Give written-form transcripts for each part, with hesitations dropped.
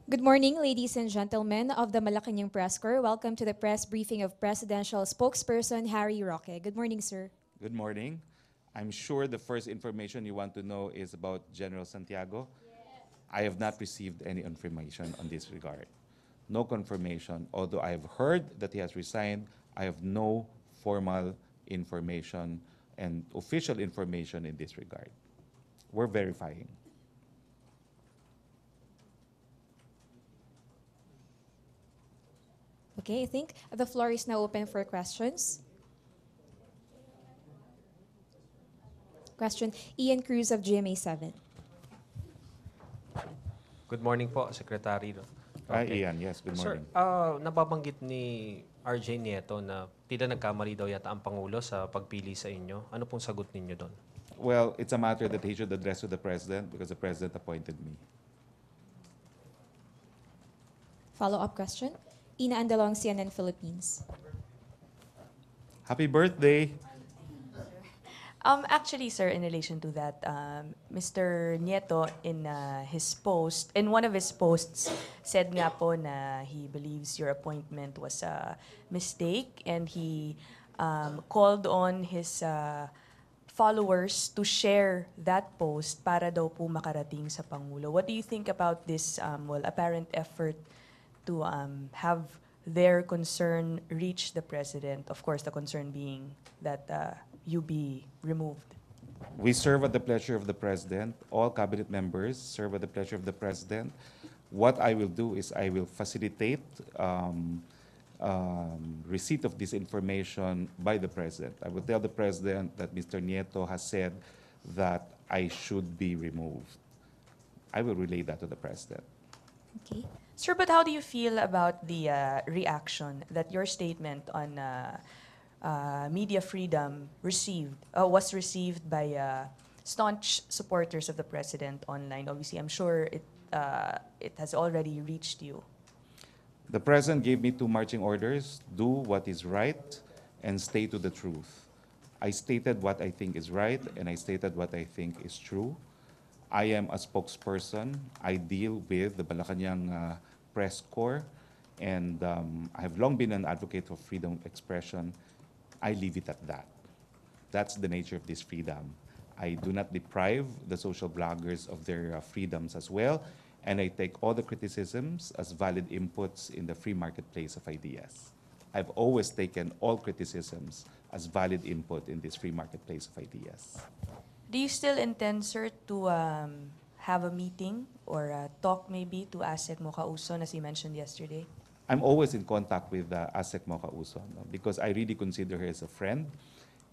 Good morning, ladies and gentlemen of the Malacañang Press Corps. Welcome to the press briefing of Presidential Spokesperson Harry Roque. Good morning, sir. Good morning. I'm sure the first information you want to know is about General Santiago. I have not received any information on this regard. No confirmation. Although I have heard that he has resigned, I have no formal information and official information in this regard. We're verifying. Okay, I think the floor is now open for questions. Question, Ian Cruz of GMA7. Good morning po, Secretary. Hi, Ian. Yes, good Sir, morning. nababanggit ni RJ Nieto na tila nagkamali daw yata ang Pangulo sa pagpili sa inyo. Ano pong sagot ninyo doon? Well, it's a matter that he should address to the President because the President appointed me. Follow-up question, Ina Andalong, CNN Philippines. Happy birthday! Actually, sir, in relation to that, Mr. Nieto in one of his posts, said nga po na he believes your appointment was a mistake, and he called on his followers to share that post para daw po makarating sa Pangulo. What do you think about this apparent effort to have their concern reach the President? Of course, the concern being that you be removed. We serve at the pleasure of the President. All cabinet members serve at the pleasure of the President. What I will do is I will facilitate receipt of this information by the President. I will tell the President that Mr. Nieto has said that I should be removed. I will relay that to the President. Okay. Sir, but how do you feel about the reaction that your statement on media freedom was received by staunch supporters of the President online? Obviously, I'm sure it has already reached you. The President gave me 2 marching orders: do what is right and stay to the truth. I stated what I think is right, and I stated what I think is true. I am a spokesperson. I deal with the Malacañang Press Corps, and I have long been an advocate of freedom of expression. I leave it at that. That's the nature of this freedom. I do not deprive the social bloggers of their freedoms as well, and I take all the criticisms as valid inputs in the free marketplace of ideas. I've always taken all criticisms as valid input in this free marketplace of ideas. Do you still intend, sir, to have a meeting or a talk maybe to ASEC Mocauson, as you mentioned yesterday? I'm always in contact with ASEC Mocauson, no, because I really consider her as a friend,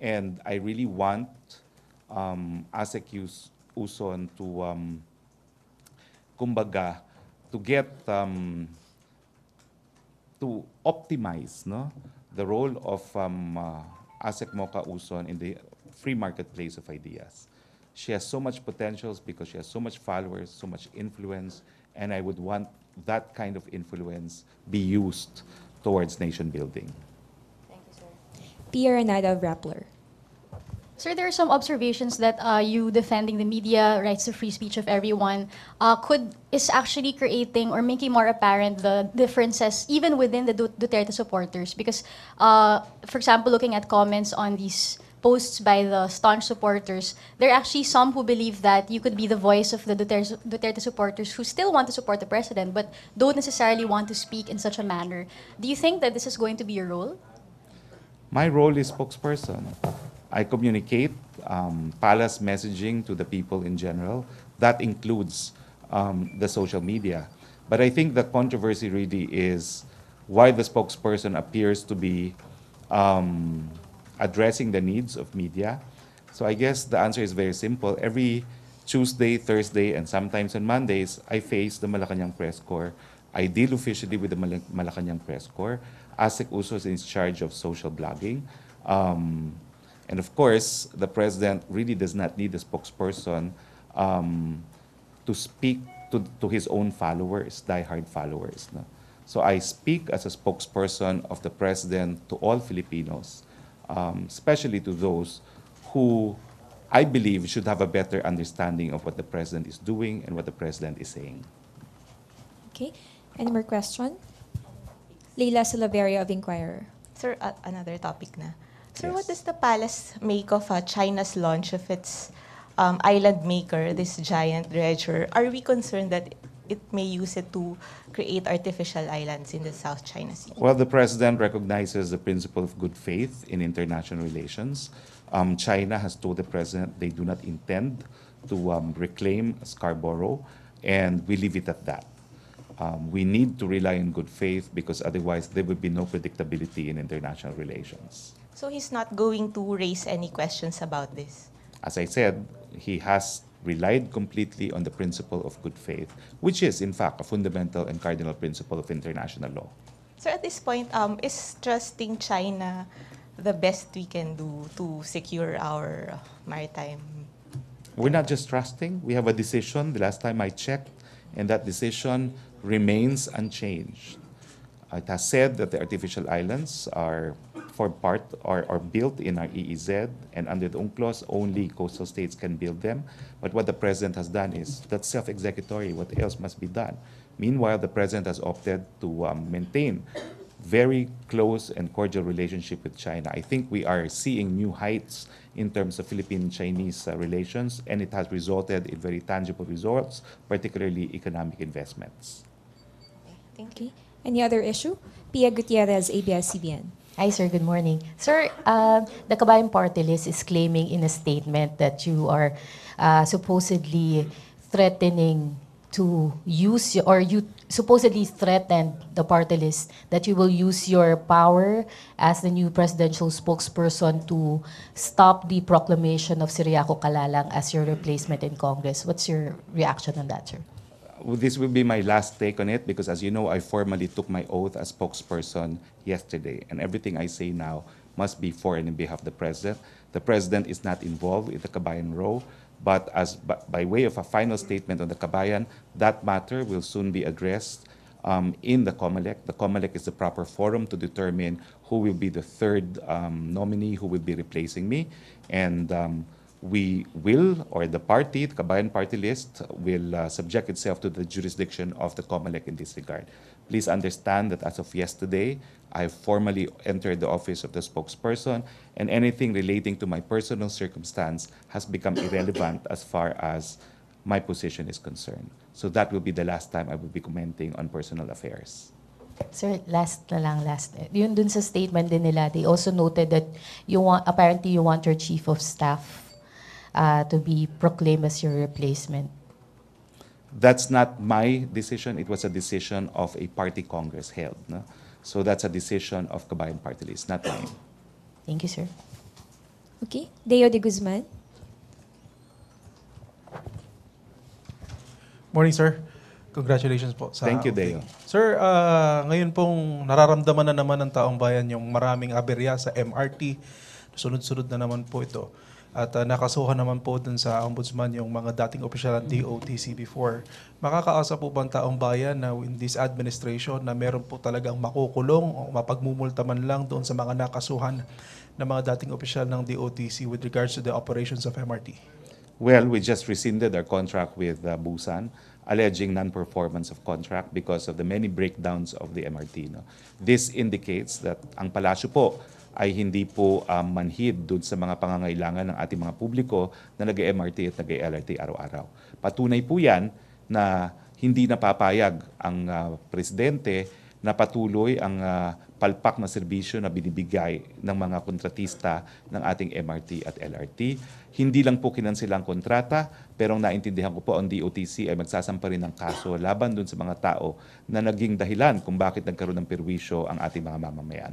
and I really want ASEC Uson to, kumbaga, to get, to optimize, no, the role of ASEC Mocauson in the free marketplace of ideas. She has so much potentials because she has so much followers, so much influence, and I would want that kind of influence be used towards nation building. Thank you, sir. Pia Renada of Rappler. Sir, there are some observations that you defending the media, rights of free speech of everyone, is actually creating or making more apparent the differences even within the Duterte supporters. Because, for example, looking at comments on these posts by the staunch supporters, there are actually some who believe that you could be the voice of the Duterte supporters who still want to support the president but don't necessarily want to speak in such a manner. Do you think that this is going to be your role? My role is spokesperson. I communicate palace messaging to the people in general. That includes the social media. But I think the controversy really is why the spokesperson appears to be addressing the needs of media. So I guess the answer is very simple. Every Tuesday, Thursday, and sometimes on Mondays, I face the Malacañang Press Corps. I deal officially with the Malacañang Press Corps. ASEC Uso is in charge of social blogging. And of course, the President really does not need a spokesperson to speak to his own followers, diehard followers. No? So I speak as a spokesperson of the President to all Filipinos, especially to those who I believe should have a better understanding of what the President is doing and what the President is saying. Okay. Any more question? Leila Salaveria of Inquirer. Sir, another topic na. Sir, Yes. what does the palace make of China's launch of its island maker, this giant dredger? Are we concerned that it may use it to create artificial islands in the South China Sea? Well, the president recognizes the principle of good faith in international relations. China has told the president they do not intend to reclaim Scarborough, and we leave it at that. We need to rely on good faith because otherwise there will be no predictability in international relations. So he's not going to raise any questions about this? As I said, he has relied completely on the principle of good faith, which is, in fact, a fundamental and cardinal principle of international law. Sir, at this point, is trusting China the best we can do to secure our maritime? We're not just trusting. We have a decision, the last time I checked, and that decision remains unchanged. It has said that the artificial islands are built in our EEZ, and under the UNCLOS, only coastal states can build them. But what the president has done is that's self-executory. What else must be done? Meanwhile, the president has opted to maintain very close and cordial relationship with China. I think we are seeing new heights in terms of Philippine-Chinese relations, and it has resulted in very tangible results, particularly economic investments. Thank you. Okay. Any other issue? Pia Gutierrez, ABS-CBN. Hi, sir. Good morning. Sir, the Kabayan Party List is claiming in a statement that you are supposedly threatening to use, or you supposedly threatened the party list that you will use your power as the new presidential spokesperson to stop the proclamation of Ciriaco Calalang as your replacement in Congress. What's your reaction on that, sir? Well, this will be my last take on it because, as you know, I formally took my oath as spokesperson yesterday, and everything I say now must be for and in behalf of the president. The president is not involved in the Kabayan Row, but by way of a final statement on the Kabayan, that matter will soon be addressed in the COMELEC. The COMELEC is the proper forum to determine who will be the third nominee who will be replacing me, and we will, or the party, the Kabayan Party List, will subject itself to the jurisdiction of the COMELEC in this regard. Please understand that as of yesterday, I have formally entered the office of the spokesperson, and anything relating to my personal circumstance has become irrelevant as far as my position is concerned. So that will be the last time I will be commenting on personal affairs. Sir, last. Yun dun sa statement din nila, they also noted that apparently you want your chief of staff to be proclaimed as your replacement. That's not my decision. It was a decision of a party congress held. No? So that's a decision of Kabayan Party List, not mine. Thank you, sir. Okay. Deo de Guzman. Morning, sir. Congratulations po sa Thank you, Deo. Sir, ngayon pong nararamdaman na naman ng taong bayan yung maraming aberya sa MRT. Sunod-sunod na naman po ito. At nakasuhan naman po dun sa ombudsman yung mga dating opisyal ng DOTC before. Makakaasa po ba ang taong bayan na in this administration na meron po talagang makukulong o mapagmumulta man lang doon sa mga nakasuhan ng mga dating opisyal ng DOTC with regards to the operations of MRT? Well, we just rescinded our contract with Busan, alleging non-performance of contract because of the many breakdowns of the MRT. No? This indicates that ang palasyo po ay hindi po manhid doon sa mga pangangailangan ng ating mga publiko na nag-MRT at nag-LRT araw-araw. Patunay po yan na hindi napapayag ang presidente na patuloy ang palpak na serbisyo na binibigay ng mga kontratista ng ating MRT at LRT. Hindi lang po kinansila ang kontrata, pero ang naintindihan ko po ang DOTC ay magsasampa rin ng kaso laban doon sa mga tao na naging dahilan kung bakit nagkaroon ng perwisyo ang ating mga mamamayan.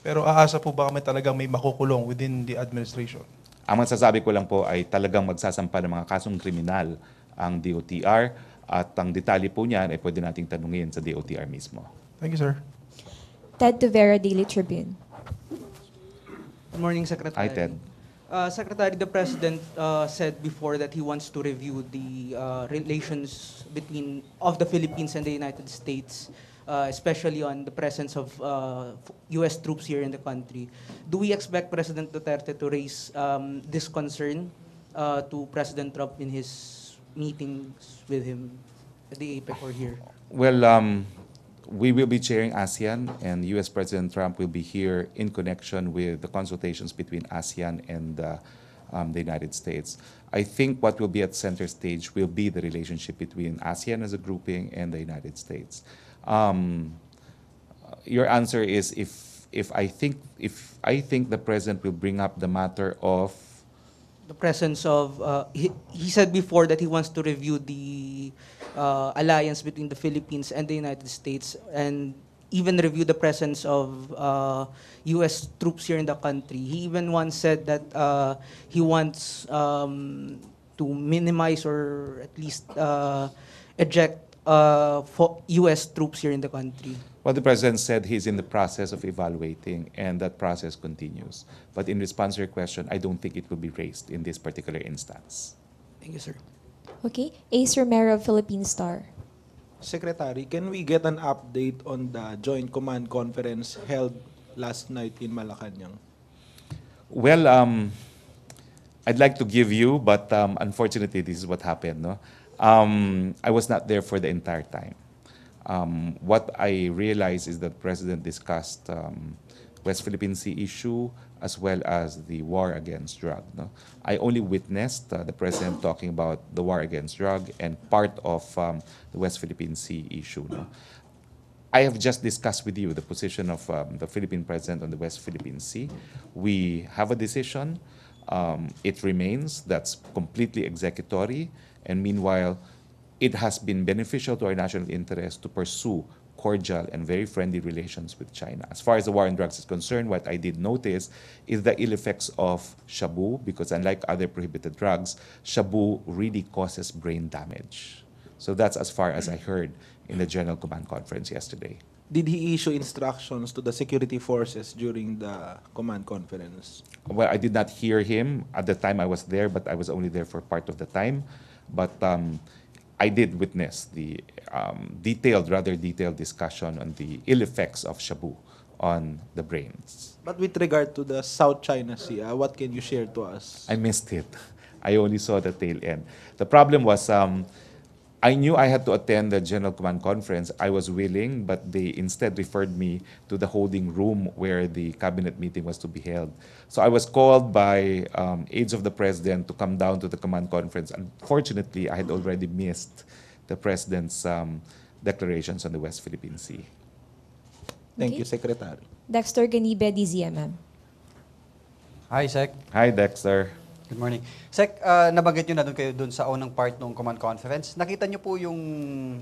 Pero aasa po ba kami talagang may makukulong within the administration? Ang masasabi ko lang po ay talagang magsasampa ng mga kasong kriminal ang DOTR at ang detalye po niyan ay pwede nating tanungin sa DOTR mismo. Thank you, sir. Ted Tuvera, Daily Tribune. Good morning, Secretary. Hi, Ted. Secretary, the President said before that he wants to review the relations of the Philippines and the United States, especially on the presence of U.S. troops here in the country. Do we expect President Duterte to raise this concern to President Trump in his meetings with him at the APEC or here? Well, we will be chairing ASEAN, and U.S. President Trump will be here in connection with the consultations between ASEAN and the United States. I think what will be at center stage will be the relationship between ASEAN as a grouping and the United States. Your answer is if I think the president will bring up the matter of The presence of, he said before that he wants to review the alliance between the Philippines and the United States and even review the presence of U.S. troops here in the country. He even once said that he wants to minimize or at least eject U.S. troops here in the country. Well, the president said he's in the process of evaluating, and that process continues. But in response to your question, I don't think it will be raised in this particular instance. Thank you, sir. Okay, Ace Romero of Philippine Star. Secretary, can we get an update on the Joint Command Conference held last night in Malacañang? Well, I'd like to give you, but unfortunately, this is what happened. No? I was not there for the entire time. What I realized is that the President discussed West Philippine Sea issue as well as the war against drug. No? I only witnessed the President talking about the war against drug and part of the West Philippine Sea issue. No? I have just discussed with you the position of the Philippine President on the West Philippine Sea. We have a decision. It remains. That's completely executory. And meanwhile, it has been beneficial to our national interest to pursue cordial and very friendly relations with China. As far as the war on drugs is concerned, what I did notice is the ill effects of shabu, because unlike other prohibited drugs, shabu really causes brain damage. So that's as far as I heard in the General Command Conference yesterday. Did he issue instructions to the security forces during the command conference? Well, I did not hear him at the time I was there, but I was only there for part of the time. But I did witness the rather detailed discussion on the ill effects of shabu on the brains. But with regard to the South China Sea, what can you share to us? I missed it. I only saw the tail end. The problem was I knew I had to attend the General Command Conference. I was willing, but they instead referred me to the holding room where the cabinet meeting was to be held. So I was called by aides of the President to come down to the Command Conference. Unfortunately, I had already missed the President's declarations on the West Philippine Sea. Thank Okay. you, Secretary. Dexter Ganibe, DZMM. Hi, Sec. Hi, Dexter. Good morning. Sec, nabanggit nyo na doon kayo doon sa unang part ng command conference. Nakita nyo po yung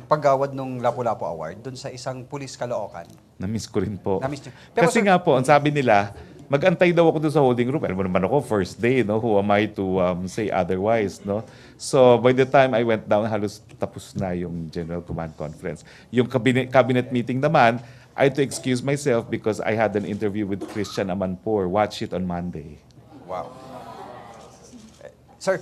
paggawad ng Lapu-Lapu Award doon sa isang pulis Caloocan. Na-miss ko rin po. Na-miss nyo. Pero Kasi sir, nga po, ang sabi nila, mag-antay daw ako doon sa holding room. Alam mo naman ako, first day, no? Who am I to say otherwise, no? So, by the time I went down, halos tapos na yung General Command Conference. Yung cabinet meeting naman, I had to excuse myself because I had an interview with Christian Amanpour. Watch it on Monday. wow. Sir,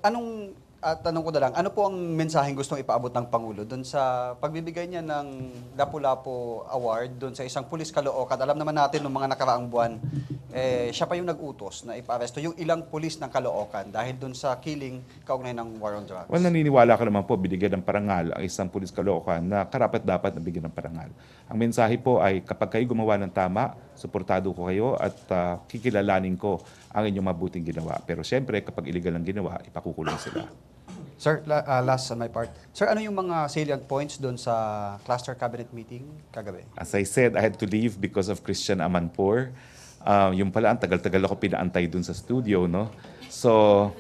tanong ko na lang, ano po ang mensaheng gustong ipaabot ng Pangulo doon sa pagbibigay niya ng Lapu-Lapu Award doon sa isang pulis Caloocan? Alam naman natin noong mga nakaraang buwan, siya pa yung nag-utos na ipa-aresto yung ilang pulis ng Caloocan dahil doon sa killing kaugnay ng war on drugs. Well, naniniwala ka naman po, binigyan ng parangal ang isang pulis Caloocan na karapat-dapat na bigyan ng parangal. Ang mensahe po ay kapag kayo gumawa ng tama, suportado ko kayo at kikilalanin ko ang inyong mabuting ginawa. Pero siyempre, kapag illegal ang ginawa, ipakukulong sila. Sir, last on my part. Sir, ano yung mga salient points doon sa cluster cabinet meeting kagabi? As I said, I had to leave because of Christian Amanpour. Yung pala, ang tagal-tagal ako pinaantay dun sa studio, no? So,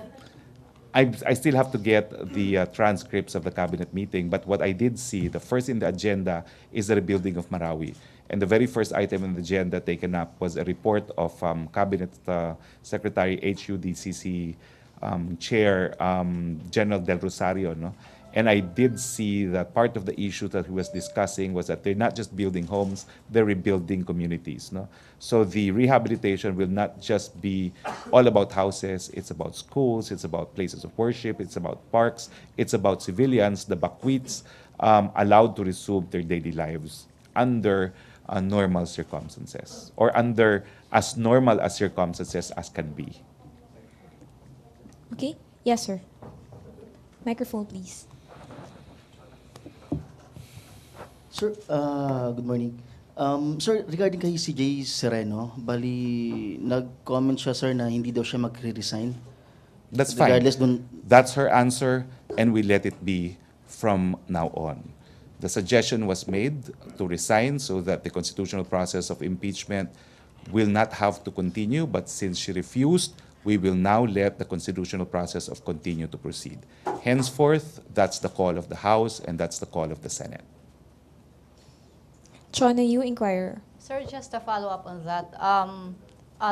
I still have to get the transcripts of the cabinet meeting. But what I did see, the first in the agenda is the rebuilding of Marawi. And the very first item on the agenda taken up was a report of Cabinet Secretary HUDCC Chair General Del Rosario. No? And I did see that part of the issue that he was discussing was that they're not just building homes, they're rebuilding communities. No? So the rehabilitation will not just be all about houses, it's about schools, it's about places of worship, it's about parks, it's about civilians, the Bakwits, allowed to resume their daily lives under normal circumstances, or under as normal as circumstances as can be. Okay? Yes, sir. Microphone, please. Sir, good morning. Sir, regarding kay CJ Sereno, bali, nag-comment siya, sir, na hindi daw siya magre-resign. That's fine. Regardless dun, That's her answer, and we let it be from now on. The suggestion was made to resign so that the constitutional process of impeachment will not have to continue, but since she refused, we will now let the constitutional process of continue to proceed. Henceforth, that's the call of the House, and that's the call of the Senate. Chona, you inquirer. Sir, just to follow up on that,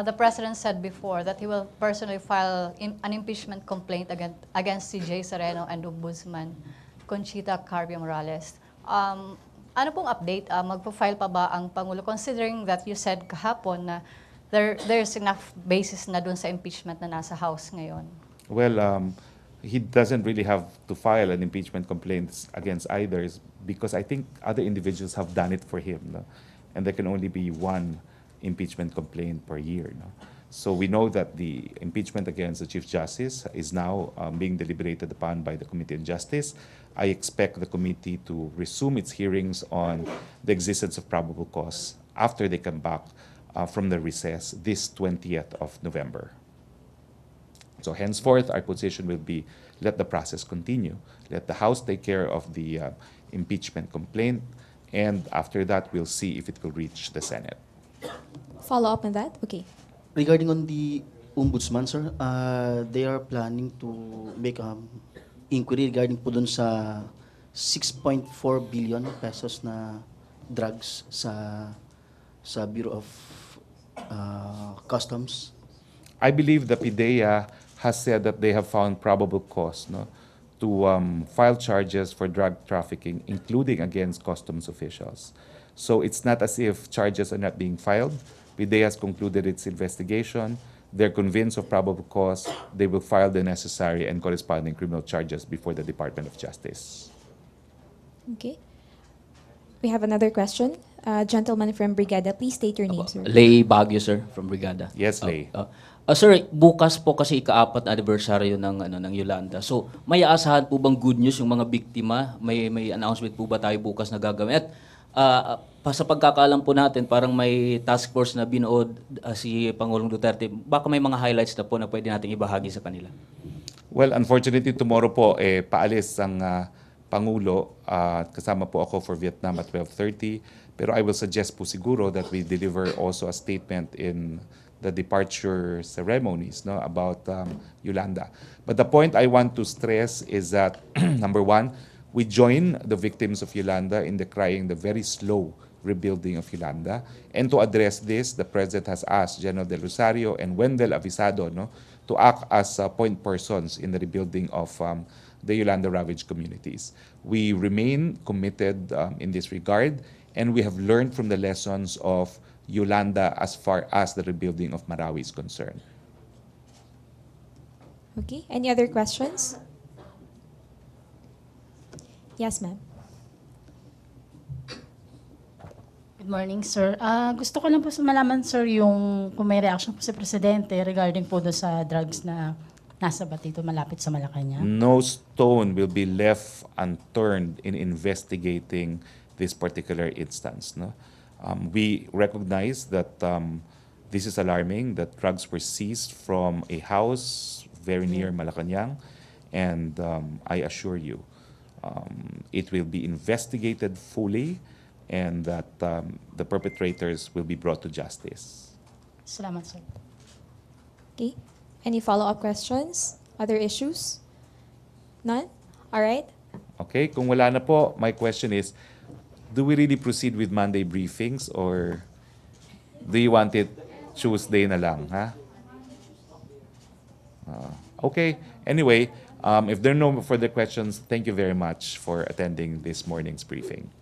the President said before that he will personally file an impeachment complaint against CJ Sereno and Ombudsman Conchita Carpio Morales. Ano pong update? Magpo-file pa ba ang Pangulo considering that you said kahapon na there's enough basis na dun sa impeachment na nasa House ngayon? Well, he doesn't really have to file an impeachment complaint against either because I think other individuals have done it for him. No? And there can only be one impeachment complaint per year. No? So we know that the impeachment against the Chief Justice is now being deliberated upon by the Committee on Justice. I expect the committee to resume its hearings on the existence of probable cause after they come back from the recess this 20th of November. So henceforth, our position will be let the process continue. Let the House take care of the impeachment complaint, and after that, we'll see if it will reach the Senate. Follow up on that? Okay. regarding on the Ombudsman, sir, they are planning to make inquiry regarding po dun sa 6.4 billion pesos na drugs sa Bureau of Customs. I believe the PIDEA has said that they have found probable cause to file charges for drug trafficking, including against customs officials. So it's not as if charges are not being filed. PIDEA has concluded its investigation. They're convinced of probable cause. They will file the necessary and corresponding criminal charges before the Department of Justice. Okay. We have another question. Gentleman from Brigada, please state your name, sir. Lay Baguio, sir, from Brigada. Yes, Lay. Sir, bukas po kasi ika-4 na anibersaryo ng Yolanda. So, may aasahan po bang good news yung mga biktima? May announcement po ba tayo bukas na gagawin? At sa pagkakaalam po natin, parang may task force na binuod si Pangulong Duterte. Baka may mga highlights na po na pwede nating ibahagi sa kanila. Well, unfortunately, tomorrow po, paalis ang Pangulo. Kasama po ako for Vietnam at 12:30. Pero I will suggest po siguro that we deliver also a statement in the departure ceremonies about Yolanda. But the point I want to stress is that, number one, we join the victims of Yolanda in decrying the very slow rebuilding of Yolanda. And to address this, the President has asked General Del Rosario and Wendell Avisado to act as point persons in the rebuilding of the Yolanda-ravaged communities. We remain committed in this regard, and we have learned from the lessons of Yolanda as far as the rebuilding of Marawi is concerned. Okay. Any other questions? Yes, ma'am. Good morning, sir. Gusto ko lang po malaman, sir, yung kung may reaction po sa Presidente regarding po doon sa drugs na nasa Batito, malapit sa Malacañang. No stone will be left unturned in investigating this particular instance. We recognize that this is alarming, that drugs were seized from a house very near Malacañang, and I assure you, it will be investigated fully, and that the perpetrators will be brought to justice. Salamat, sir. Okay. Any follow-up questions? Other issues? None? All right. Okay, kung wala na po, my question is, do we really proceed with Monday briefings, or do you want it Tuesday na lang, ha? Okay, anyway, if there are no further questions, thank you very much for attending this morning's briefing.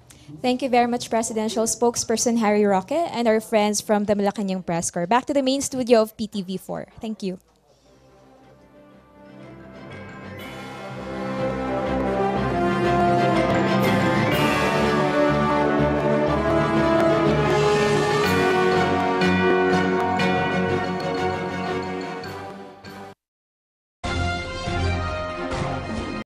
Thank you very much, Presidential Spokesperson Harry Roque and our friends from the Malacañang Press Corps. Back to the main studio of PTV4. Thank you.